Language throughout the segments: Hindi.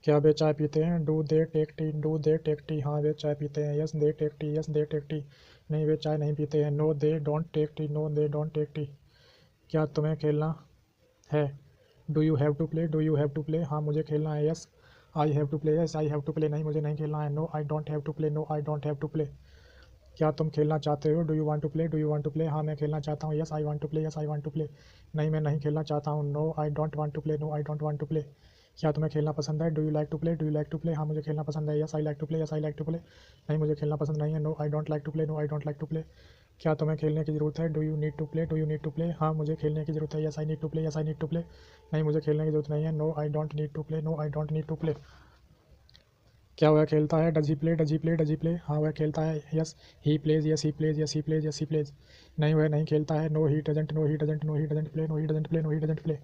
क्या वे चाय पीते हैं? Do they take tea? Do they take tea? हाँ वे चाय पीते हैं। Yes they take tea? Yes they take tea? नहीं वे चाय नहीं पीते हैं। No they don't take tea? No they don't take tea? क्या तुम्हें खेलना है? Do you have to play? Do you have to play? हाँ मुझे खेलना है। Yes I have to play? Yes I have to play? नहीं मुझे नहीं खेलना है। No I don't have to play? No I don't have to play? क्या तुम खेलना चाहते हो? Do you want to play? Do you want to play? हाँ मैं खेलना चाहता हूँ। Yes I want to play? Yes I want to play? नहीं मैं नहीं खेलना चाहता हूँ। No I don't want to play? No I don't want to play? क्या तुम्हें खेलना पसंद है? Do you like to play? Do you like to play? हाँ मुझे खेलना पसंद है। Yes I like to play? Yes I like to play? नहीं मुझे खेलना पसंद नहीं है। No I don't like to play? No I don't like to play? क्या तुम्हें खेलने की ज़रूरत है? Do you need to play? Do you need to play? हाँ मुझे खेलने की ज़रूरत है। Yes I need to play? Yes I need to play? नहीं मुझे खेलने की ज़रूरत नहीं है। No I don't need to play? No I don't need to play? क्या वह खेलता है? Does he play? Does he play? Does he play? हाँ वह खेलता है। Yes he plays? Yes he plays? Yes he plays? Yes he plays? नहीं वह नहीं खेलता है। No he doesn't? No he doesn't? No he doesn't play? No he doesn't play? No he doesn't play?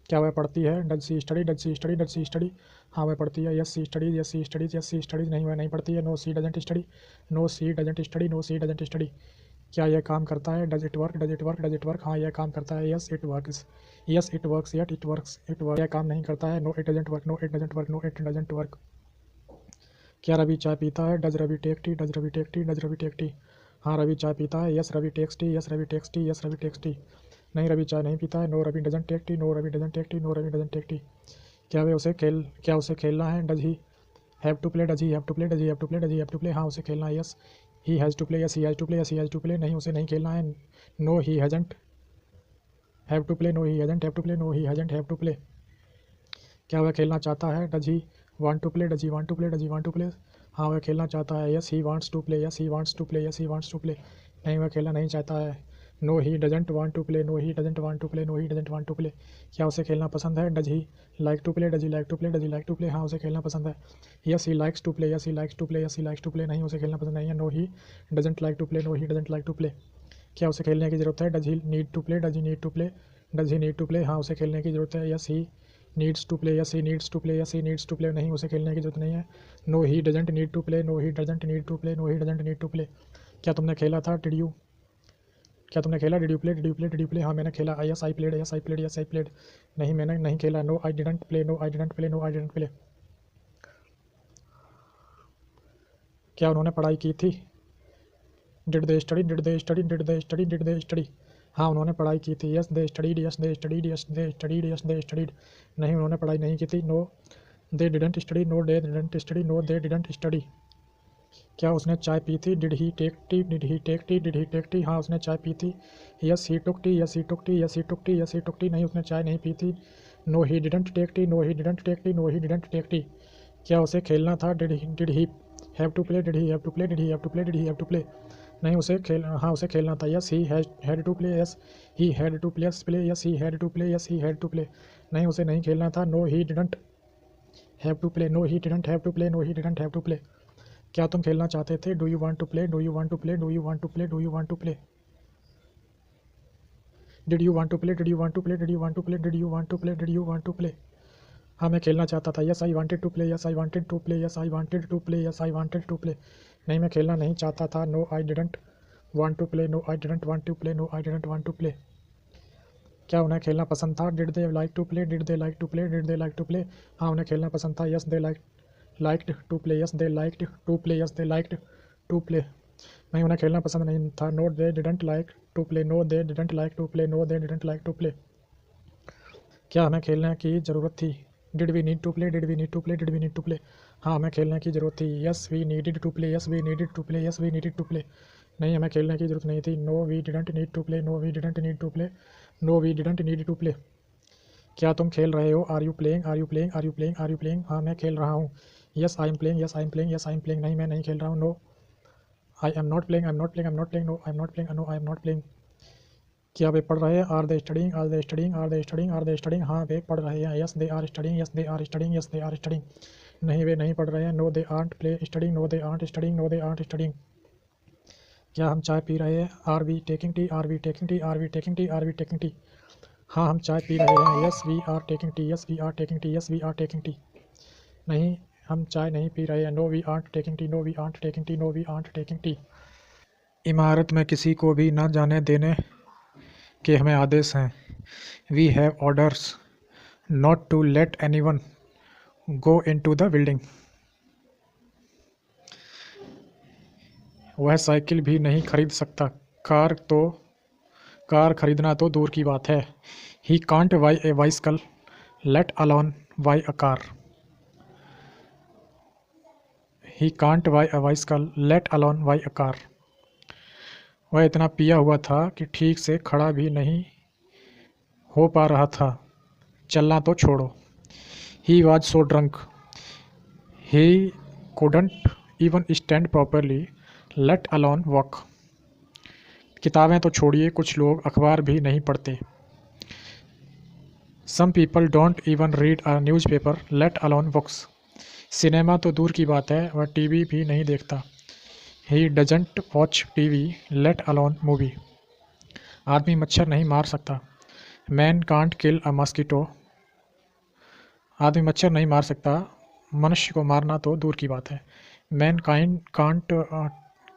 क्या वह पढ़ती है? Does she study? Does she study? Does she study? हाँ वह पढ़ती है। Yes she studies? Yes she studies? Yes she studies? नहीं वह नहीं पढ़ती है। No she doesn't study? No she doesn't study? No she doesn't study? क्या यह काम करता है? Does it work? Does it work? Does it work? हाँ यह काम करता है। Yes it works? Yes it works? Yet it works? It work? यह काम नहीं करता है। No it doesn't work? No it doesn't work? No it doesn't work? क्या रवि चाय पीता है? Does Ravi take tea? Does Ravi take tea? Does Ravi take tea? हाँ रवि चाय पीता है। Yes Ravi takes tea? Yes Ravi takes tea? Yes Ravi takes tea? नहीं रवि चाय नहीं पीता है। No Ravi doesn't take tea? No Ravi doesn't take tea? No Ravi doesn't take tea? क्या उसे खेलना है? Does he have to play? Does he have to play? Does he have to play? Does he have to play? हाँ उसे खेलना है। Yes he has to play? Yes he has to play? Yes he has to play? नहीं उसे नहीं खेलना है। No he hasn't have to play? No he hasn't have to play? No he hasn't have to play? क्या वह खेलना चाहता है? Does he want to play? Does he want to play? Does he want to play? हाँ वह खेलना चाहता है। Yes he wants to play? Yes he wants to play? Yes he wants to play? नहीं वह खेलना नहीं चाहता है। No he doesn't want to play? No he doesn't want to play? No he doesn't want to play? क्या उसे खेलना पसंद है? Does he like to play? Does he like to play? Does he like to play? हाँ उसे खेलना पसंद है। Yes he likes to play? Yes he likes to play? Yes he likes to play? नहीं उसे खेलना पसंद नहीं है। No he doesn't like to play? No he doesn't like to play? क्या उसे खेलने की ज़रूरत है? Does he need to play? Does he need to play? Does he need to play? हाँ उसे खेलने की ज़रूरत है। Yes he needs to play? Yes he needs to play? Yes he needs to play? नहीं उसे खेलने की ज़रूरत नहीं है। No he doesn't need to play? No he doesn't need to play? No he doesn't need to play? क्या तुमने खेला था? क्या तुमने खेला? Did you play? Did you play? Did you play? हाँ मैंने खेला। Yes I played? Yes I played? Yes I played? नहीं मैंने नहीं खेला। No I didn't play? No I didn't play? No I didn't play? क्या उन्होंने पढ़ाई की थी? Did they study? Did they study? Did they study? Did they study? हाँ उन्होंने पढ़ाई की थी। Yes they studied? Yes they studied? Yes they studied? Yes they studied? नहीं उन्होंने पढ़ाई नहीं की थी। No they didn't study? No they didn't study? No they didn't study? क्या उसने चाय पी थी? Did he take T? Did he take T? Did he take tea? हाँ उसने चाय पी थी। Yes he took T? Yes he took T? Yes he took T? Yes he took T? नहीं उसने चाय नहीं पी थी। No he didn't take tea? No he didn't take tea? No he didn't take tea? क्या उसे खेलना था? Did he have to play? Did he have to play? Did he have to play? Did he have to play? नहीं उसे खेलना था। Yes he had to play? Yes he had to play? Yes he had to play? Yes he had to play? नहीं उसे नहीं खेलना था। No he didn't have to play? No he didn't have to play? No he didn't have to play? क्या तुम खेलना चाहते थे? Do you want to play? Do you want to play? Do you want to play? Do you want to play? Did you want to play? Did you want to play? Did you want to play? Did you want to play? Did you want to play? हाँ मैं खेलना चाहता था। Yes I wanted to play? Yes I wanted to play? Yes I wanted to play? Yes I wanted to play? नहीं मैं खेलना नहीं चाहता था। No I didn't want to play? No I didn't want to play? No I didn't want to play? क्या उन्हें खेलना पसंद था? Did they like to play? Did they like to play? Did they like to play? हाँ उन्हें खेलना पसंद था। Yes they liked to play? Yes they liked to play? Yes they liked to play? नहीं उन्हें खेलना पसंद नहीं था। No they didn't like to play? No they didn't like to play? No they didn't like to play? क्या हमें खेलने की ज़रूरत थी? Did we need to play? Did we need to play? Did we need to play? हाँ हमें खेलने की ज़रूरत थी। Yes we needed to play? Yes we needed to play? Yes we needed to play? नहीं हमें खेलने की ज़रूरत नहीं थी। No we didn't need to play? No we didn't need to play? No we didn't need to play? क्या तुम खेल रहे हो? Are you playing? Are you playing? Are you playing? Are you playing? हाँ मैं खेल रहा हूँ। Yes I am playing? Yes I am playing? Yes I am playing? नहीं मैं नहीं खेल रहा हूँ। No I am not playing? I am not playing? I am not playing? No I am not playing? No I am not playing? क्या वे पढ़ रहे हैं? Are they studying? Are they studying? Are they studying? Are they studying? हाँ वे पढ़ रहे हैं। Yes they are studying? Yes they are studying? Yes they are studying? नहीं वे नहीं पढ़ रहे हैं। नो दे आर्ट प्ले स्टडिंग? नो दे आर्ट स्टडिंग? नो दे आर्ट स्टडिंग? क्या हम चाय पी रहे हैं? Are we taking tea? Are we taking tea? Are we taking tea? Are we taking tea? हाँ हम चाय पी रहे हैं। Yes we are taking tea? Yes we are taking tea? Yes we are taking tea? नहीं हम चाय नहीं पी रहे हैं। No we art taking tea? No we art taking tea? No we art taking tea? इमारत में किसी को भी न जाने देने के हमें आदेश हैं। We have orders not to let anyone go into the building. वह साइकिल भी नहीं खरीद सकता। कार खरीदना तो दूर की बात है। He can't by A bicycle, let alone by a car. He can't by a bicycle, let alone by a car. वह इतना पिया हुआ था कि ठीक से खड़ा भी नहीं हो पा रहा था, चलना तो छोड़ो। He was so drunk he couldn't even stand properly, let alone walk। किताबें तो छोड़िए, कुछ लोग अखबार भी नहीं पढ़ते। Some people don't even read a newspaper, let alone books। Cinema तो दूर की बात है, वह टीवी भी नहीं देखता। He doesn't watch TV, let alone movie। आदमी मच्छर नहीं मार सकता। Man can't kill a mosquito। आदमी मच्छर नहीं मार सकता, मनुष्य को मारना तो दूर की बात है। Man can't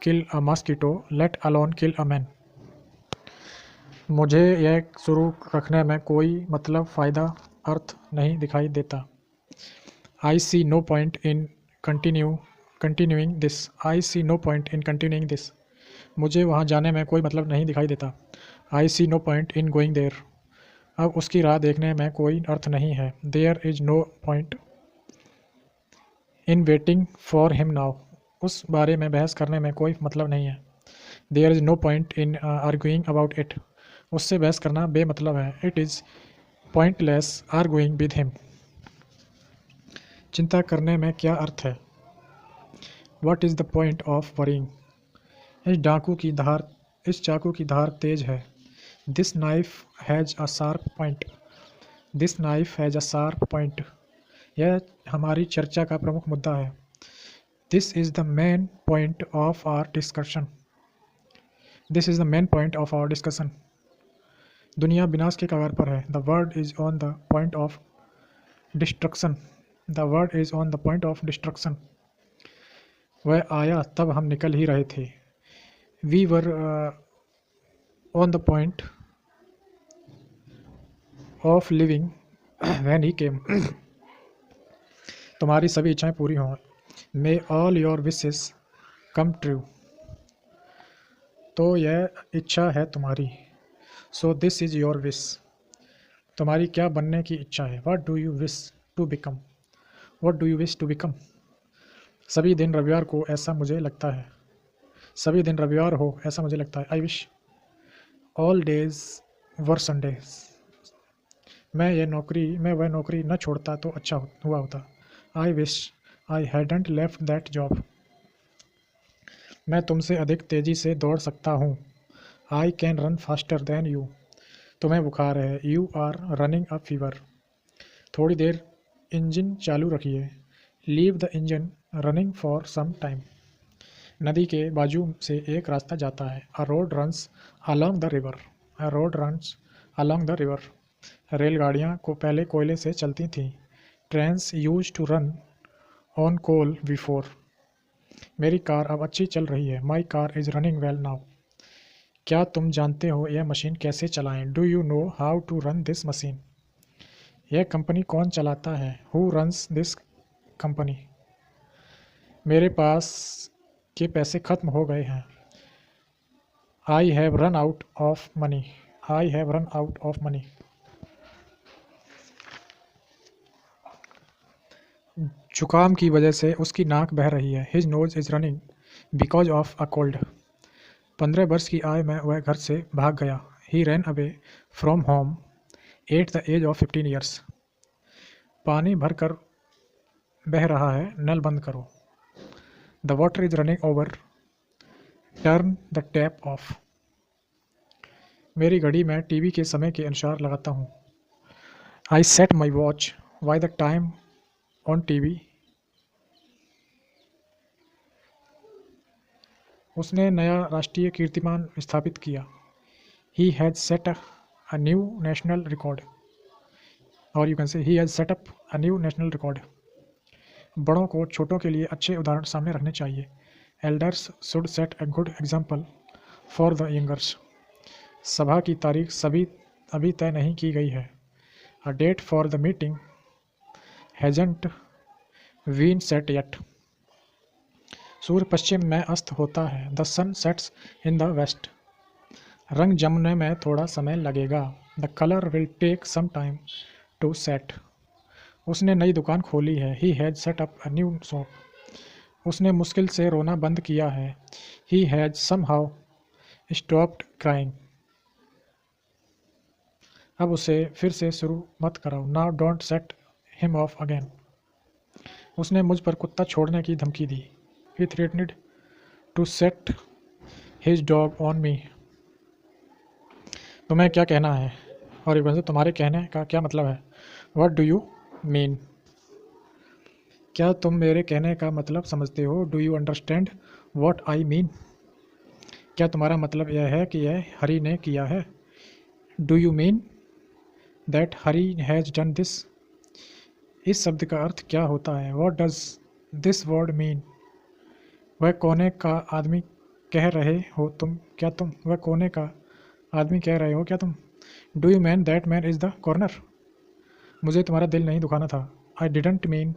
kill a mosquito, let alone kill a man। मुझे यह शुरू रखने में कोई मतलब, फ़ायदा, अर्थ नहीं दिखाई देता। I see no point in continuing this. I see no point in continuing this. मुझे वहाँ जाने में कोई मतलब नहीं दिखाई देता। I see no point in going there. अब उसकी राह देखने में कोई अर्थ नहीं है। There is no point in waiting for him now. उस बारे में बहस करने में कोई मतलब नहीं है। There is no point in arguing about it. उससे बहस करना बेमतलब है। It is pointless arguing with him. चिंता करने में क्या अर्थ है। What is the point of worrying. इस चाकू की धार तेज है। This knife has a sharp point. This knife has a sharp point. यह हमारी चर्चा का प्रमुख मुद्दा है। This is the main point of our discussion. This is the main point of our discussion. दुनिया विनाश के कगार पर है। The world is on the point of destruction. The world is on the point of destruction. वह आया तब हम निकल ही रहे थे। We were on the point of living when he came. तुम्हारी सभी इच्छाएं पूरी हों। May all your wishes come true. तो यह इच्छा है तुम्हारी। So this is your wish. तुम्हारी क्या बनने की इच्छा है। What do you wish to become. What do you wish to become. सभी दिन रविवार को ऐसा मुझे लगता है। सभी दिन रविवार हो ऐसा मुझे लगता है। I wish all days were Sundays. मैं वह नौकरी न छोड़ता तो अच्छा हुआ होता। I wish I hadn't left that job. मैं तुमसे अधिक तेज़ी से दौड़ सकता हूँ। I can run faster than you. तुम्हें बुखार है। You are running a fever. थोड़ी देर इंजन चालू रखिए। Leave the engine running for some time. नदी के बाजू से एक रास्ता जाता है। अ road runs along the river. A road runs along the river. रेलगाड़ियाँ को पहले कोयले से चलती थीं। Trains use to run on coal before. मेरी कार अब अच्छी चल रही है। My car is running well now. क्या तुम जानते हो यह मशीन कैसे चलाएं। Do you know how to run this machine. यह कंपनी कौन चलाता है। Who runs this company. मेरे पास के पैसे खत्म हो गए हैं। I have run out of money. I have run out of money. जुकाम की वजह से उसकी नाक बह रही है। His nose is running because of a cold. 15 वर्ष की आयु में वह घर से भाग गया। He ran away from home at the age of 15 years. पानी भर कर बह रहा है, नल बंद करो। The water is running over, turn the tap off. मेरी घड़ी मैं टीवी के समय के अनुसार लगाता हूँ। I set my watch by the time on TV. उसने नया राष्ट्रीय कीर्तिमान स्थापित किया। He has set a new national record. और you can say he has set up a new national record. बड़ों को छोटों के लिए अच्छे उदाहरण सामने रखने चाहिए। Elders should set a good example for the youngers. सभा की तारीख अभी तय नहीं की गई है। A date for the meeting hasn't been set yet. सूर्य पश्चिम में अस्त होता है। The sun sets in the west. रंग जमने में थोड़ा समय लगेगा। The colour will take some time to set. उसने नई दुकान खोली है। He has set up a new shop. उसने मुश्किल से रोना बंद किया है। He has somehow stopped crying. अब उसे फिर से शुरू मत कराओ। Now don't set him off again. उसने मुझ पर कुत्ता छोड़ने की धमकी दी। He threatened to set his dog on me. तुम्हें क्या कहना है? और एक बार से तुम्हारे कहने का क्या मतलब है? What do you mean? क्या तुम मेरे कहने का मतलब समझते हो? Do you understand what I mean? क्या तुम्हारा मतलब यह है कि यह हरी ने किया है? Do you mean that Hari has done this? इस शब्द का अर्थ क्या होता है? What does this word mean? वह कोने का आदमी कह रहे हो तुम? क्या तुम वह कोने का आदमी कह रहे हो क्या तुम? Do you mean that man is the corner? मुझे तुम्हारा दिल नहीं दुखाना था। I didn't mean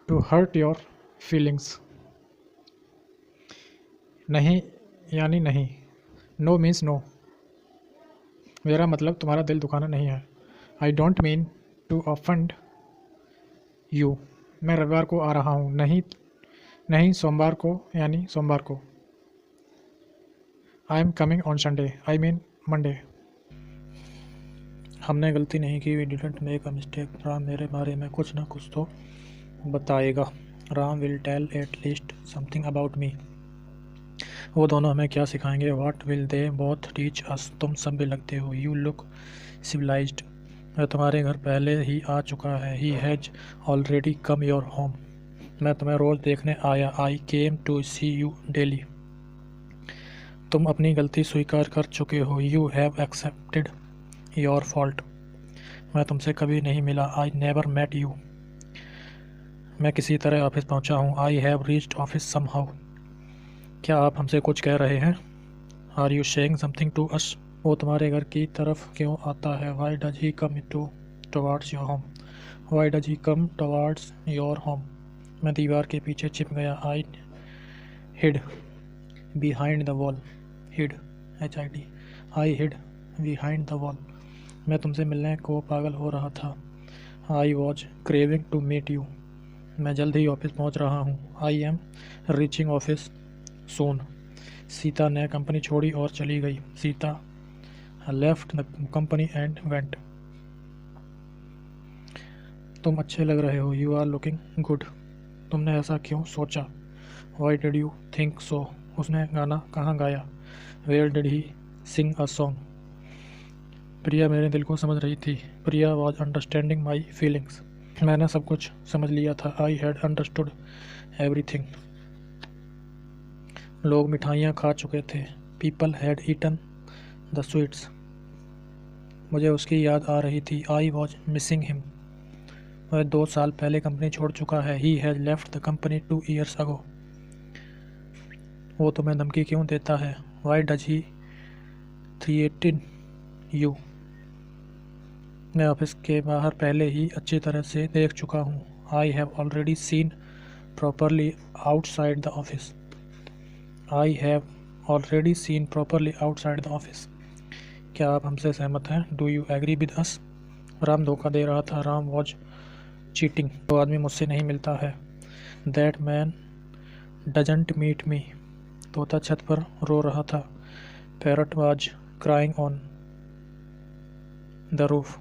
to hurt your feelings. नहीं यानी नहीं। No means no. मेरा मतलब तुम्हारा दिल दुखाना नहीं है। I don't mean to offend you. मैं रविवार को आ रहा हूँ। नहीं नहीं सोमवार को यानी सोमवार को। I am coming on Sunday. I mean Monday. हमने गलती नहीं की। We didn't make a mistake. Ram मेरे बारे में कुछ ना कुछ तो बताएगा। Ram will tell at least something about me. वो दोनों हमें क्या सिखाएंगे? What will they both teach us? तुम सब भी लगते हो। You look civilised. वह तुम्हारे घर पहले ही आ चुका है। He has already come your home. मैं तुम्हें रोज़ देखने आया। I came to see you daily. तुम अपनी गलती स्वीकार कर चुके हो। You have accepted your fault. मैं तुमसे कभी नहीं मिला। I never met you. मैं किसी तरह ऑफिस पहुंचा हूँ। I have reached office somehow. क्या आप हमसे कुछ कह रहे हैं? Are you saying something to us? वो तुम्हारे घर की तरफ क्यों आता है? Why does he come towards your home? Why does he come towards your home? मैं दीवार के पीछे छिप गया। I hid behind the wall. Hid HID। I hid behind the wall. मैं तुमसे मिलने को पागल हो रहा था। I was craving to meet you. मैं जल्द ही ऑफिस पहुंच रहा हूँ। I am reaching office soon. Sita ने कंपनी छोड़ी और चली गई। Sita left the company and went. तुम अच्छे लग रहे हो। You are looking good. तुमने ऐसा क्यों सोचा? Why did you think so? उसने गाना कहाँ गाया? Where did he sing a song? Priya मेरे दिल को समझ रही थी। Priya was understanding my feelings. मैंने सब कुछ समझ लिया था। I had understood everything. लोग मिठाइयाँ खा चुके थे। People had eaten the sweets. मुझे उसकी याद आ रही थी। I was missing him. वह 2 साल पहले कंपनी छोड़ चुका है। He has left the company 2 years अगो। वो तुम्हें धमकी क्यों देता है? Why does he threaten you? मैं ऑफिस के बाहर पहले ही अच्छी तरह से देख चुका हूँ। I have already seen properly outside the office. I have already seen properly outside the office. क्या आप हमसे सहमत हैं? Do you agree with us? Ram धोखा दे रहा था। Ram was cheating. वो आदमी मुझसे नहीं मिलता है। That man doesn't meet me. तोता छत पर रो रहा था। Parrot was crying on the roof.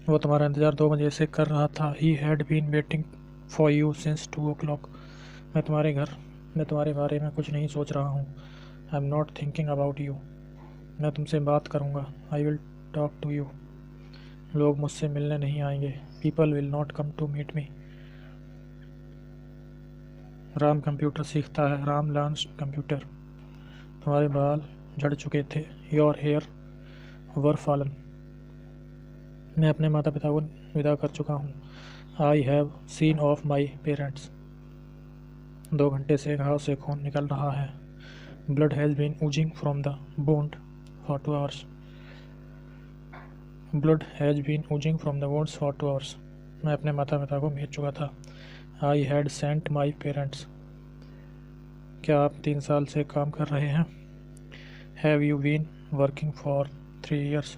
वो तुम्हारा इंतज़ार 2 बजे से कर रहा था। ही had been waiting for you since 2 o'clock। मैं तुम्हारे बारे में कुछ नहीं सोच रहा हूँ। I am not thinking about you. मैं तुमसे बात करूँगा। I will talk to you. लोग मुझसे मिलने नहीं आएंगे। People will not come to meet me. Ram computer सीखता है। Ram learns computer. तुम्हारे बाल झड़ चुके थे। Your hair were fallen. मैं अपने माता पिता को विदा कर चुका हूँ। I have seen off my parents. 2 घंटे से घाव से खून निकल रहा है। Blood has been oozing from the wound for 2 hours। Blood has been oozing from the wounds for 2 hours। मैं अपने माता पिता को भेज चुका था। I had sent my parents. क्या आप 3 साल से काम कर रहे हैं? Have you been working for 3 years?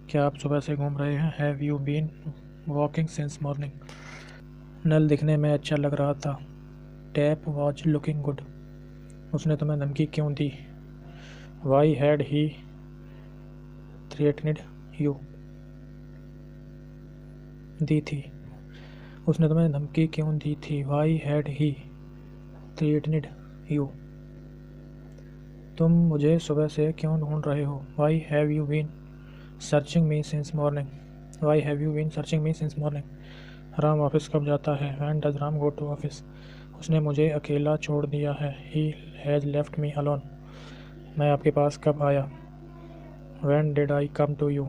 क्या आप सुबह से घूम रहे हैं? Have you been walking since morning? नल दिखने में अच्छा लग रहा था। Tap was looking good. उसने तुम्हें धमकी क्यों दी? Why had he threatened you? दी थी। उसने तुम्हें धमकी क्यों दी थी? Why had he threatened you? तुम मुझे सुबह से क्यों ढूंढ रहे हो? Why have you been searching me since morning? Why have you been searching me since morning? Ram office कब जाता है? When does Ram go to office? उसने मुझे अकेला छोड़ दिया है। He has left me alone. मैं आपके पास कब आया? When did I come to you?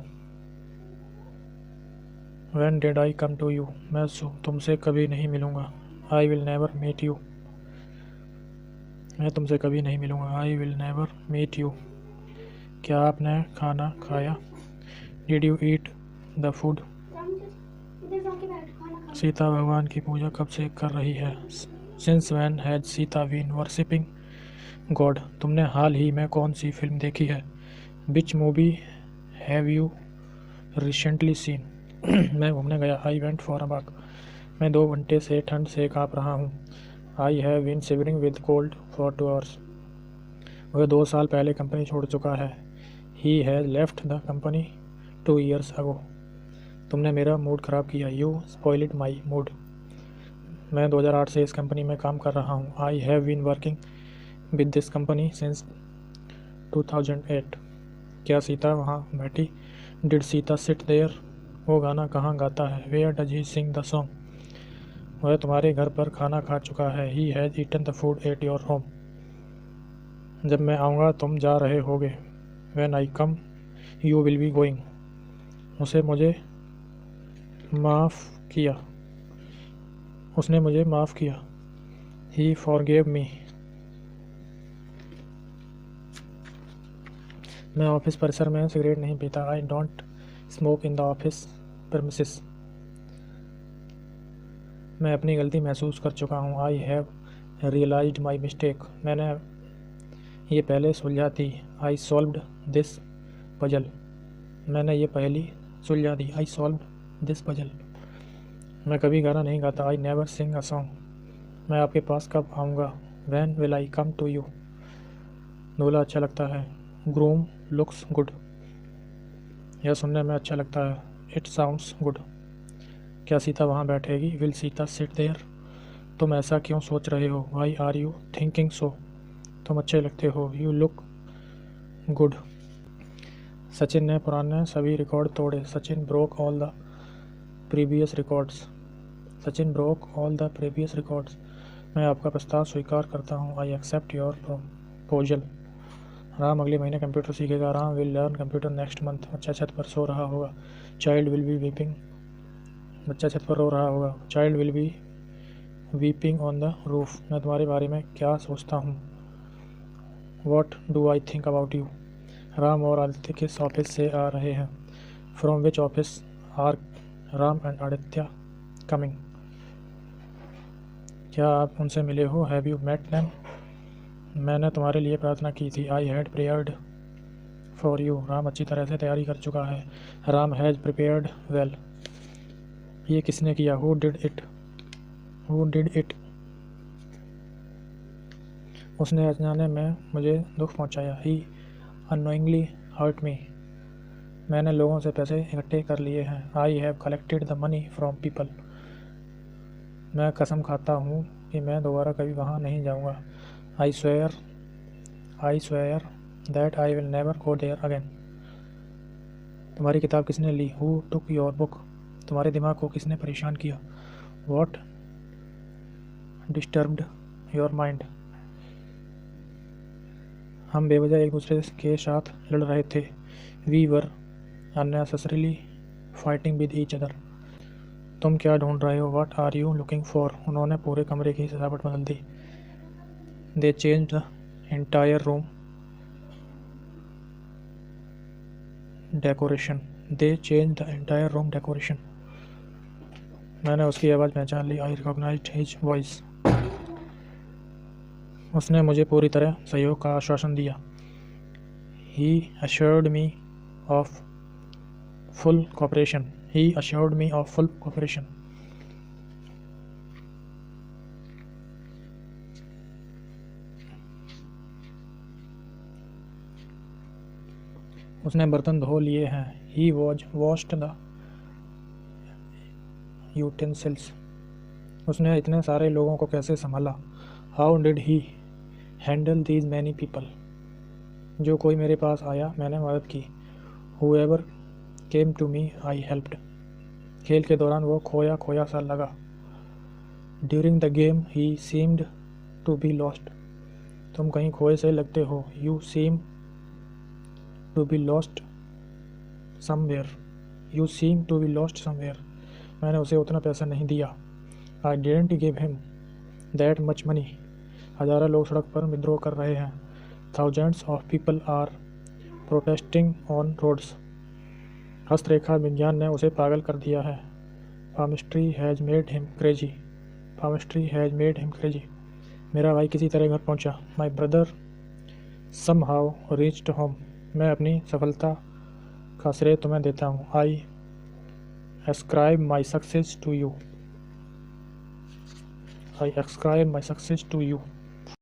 When did I come to you? मैं तुमसे कभी नहीं मिलूँगा। I will never meet you. मैं तुमसे कभी नहीं मिलूँगा। I will never meet you. क्या आपने खाना खाया? Did you eat the food? Sita भगवान की पूजा कब से कर रही है? Since when has Sita been worshipping god? तुमने हाल ही में कौन सी फिल्म देखी है? Which movie have you recently seen? मैं घूमने गया। I went for a walk. मैं 2 घंटे से ठंड से काँप रहा हूँ। I have been shivering with cold for 2 hours। वह 2 साल पहले कंपनी छोड़ चुका है। He has left the company 2 years ago। तुमने मेरा मूड ख़राब किया। You spoiled my mood. मैं 2008 से इस कंपनी में काम कर रहा हूँ। I have been working with this company since 2008। क्या सीता वहाँ बैठी? Did Sita sit there? वो गाना कहाँ गाता है? Where does he sing the song? वह तुम्हारे घर पर खाना खा चुका है। He has eaten the food at your home. जब मैं आऊँगा तुम जा रहे होगे। When I come you will be going. उसे मुझे माफ़ किया। उसने मुझे माफ़ किया। ही फॉरगेव मी। मैं ऑफिस परिसर में सिगरेट नहीं पीता। I don't smoke in the office premises. मैं अपनी गलती महसूस कर चुका हूँ। I have realised my mistake. मैंने ये पहले सुलझा थी। I solved this puzzle. मैंने ये पहली सुलझा दी। I solved this puzzle. मैं कभी गाना नहीं गाता। I never sing a song. मैं आपके पास कब आऊँगा? When will I come to you? दूल्हा अच्छा लगता है। Groom looks good. यह सुनने में अच्छा लगता है। It sounds good. क्या सीता वहाँ बैठेगी? Will Sita sit there? तुम ऐसा क्यों सोच रहे हो? Why are you thinking so? तुम अच्छे लगते हो। You look good. सचिन ने पुराने सभी रिकॉर्ड तोड़े। Sachin broke all the previous records. Sachin broke all the previous records. मैं आपका प्रस्ताव स्वीकार करता हूँ। I accept your proposal. Ram अगले महीने कंप्यूटर सीखेगा। Ram will learn computer next month. बच्चा छत पर सो रहा होगा। Child will be weeping. बच्चा छत पर रो रहा होगा। Child will be weeping on the roof. मैं तुम्हारे बारे में क्या सोचता हूँ? What do I think about you? Ram और आदित्य किस ऑफिस से आ रहे हैं? From which office are Ram and Aditya coming? क्या आप उनसे मिले हो? Have you met them? मैंने तुम्हारे लिए प्रार्थना की थी। I had prayed for you. Ram अच्छी तरह से तैयारी कर चुका है। Ram has prepared well. ये किसने किया? Who did it? Who did it? उसने अनजाने में मुझे दुख पहुंचाया। He unknowingly hurt me. मैंने लोगों से पैसे इकट्ठे कर लिए हैं। I have collected the money from people. मैं कसम खाता हूँ कि मैं दोबारा कभी वहाँ नहीं जाऊँगा। I swear that I will never go there again. तुम्हारी किताब किसने ली? Who took your book? तुम्हारे दिमाग को किसने परेशान किया? What disturbed your mind? हम बेवजह एक दूसरे के साथ लड़ रहे थे। We were unnecessarily fighting with each other. तुम क्या ढूंढ रहे हो? What are you looking for? उन्होंने पूरे कमरे की सजावट बदल दी। They change the entire room decoration. They change the entire room decoration. मैंने उसकी आवाज़ पहचान ली। आई रिकॉग्नाइज्ड हिज वॉइस। उसने मुझे पूरी तरह सहयोग का आश्वासन दिया। ही assured me of full cooperation. He assured me of full cooperation. उसने बर्तन धो लिए हैं। He washed the utensils. उसने इतने सारे लोगों को कैसे संभाला। How did he handle these many people? जो कोई मेरे पास आया मैंने मदद की। Whoever came to me I helped. खेल के दौरान वो खोया खोया सा लगा। During the game he seemed to be lost. तुम कहीं खोए से लगते हो। You seem to be lost somewhere. You seem to be lost somewhere. मैंने उसे उतना पैसा नहीं दिया। I didn't give him that much money. हज़ारों लोग सड़क पर विद्रोह कर रहे हैं। Thousands of people are protesting on roads. हस्तरेखा विज्ञान ने उसे पागल कर दिया है। Palmistry has made him crazy. Palmistry has made him crazy. मेरा भाई किसी तरह घर पहुंचा। My brother somehow reached home. मैं अपनी सफलता का श्रेय तुम्हें देता हूँ। I ascribe my success to you. I ascribe my success to you.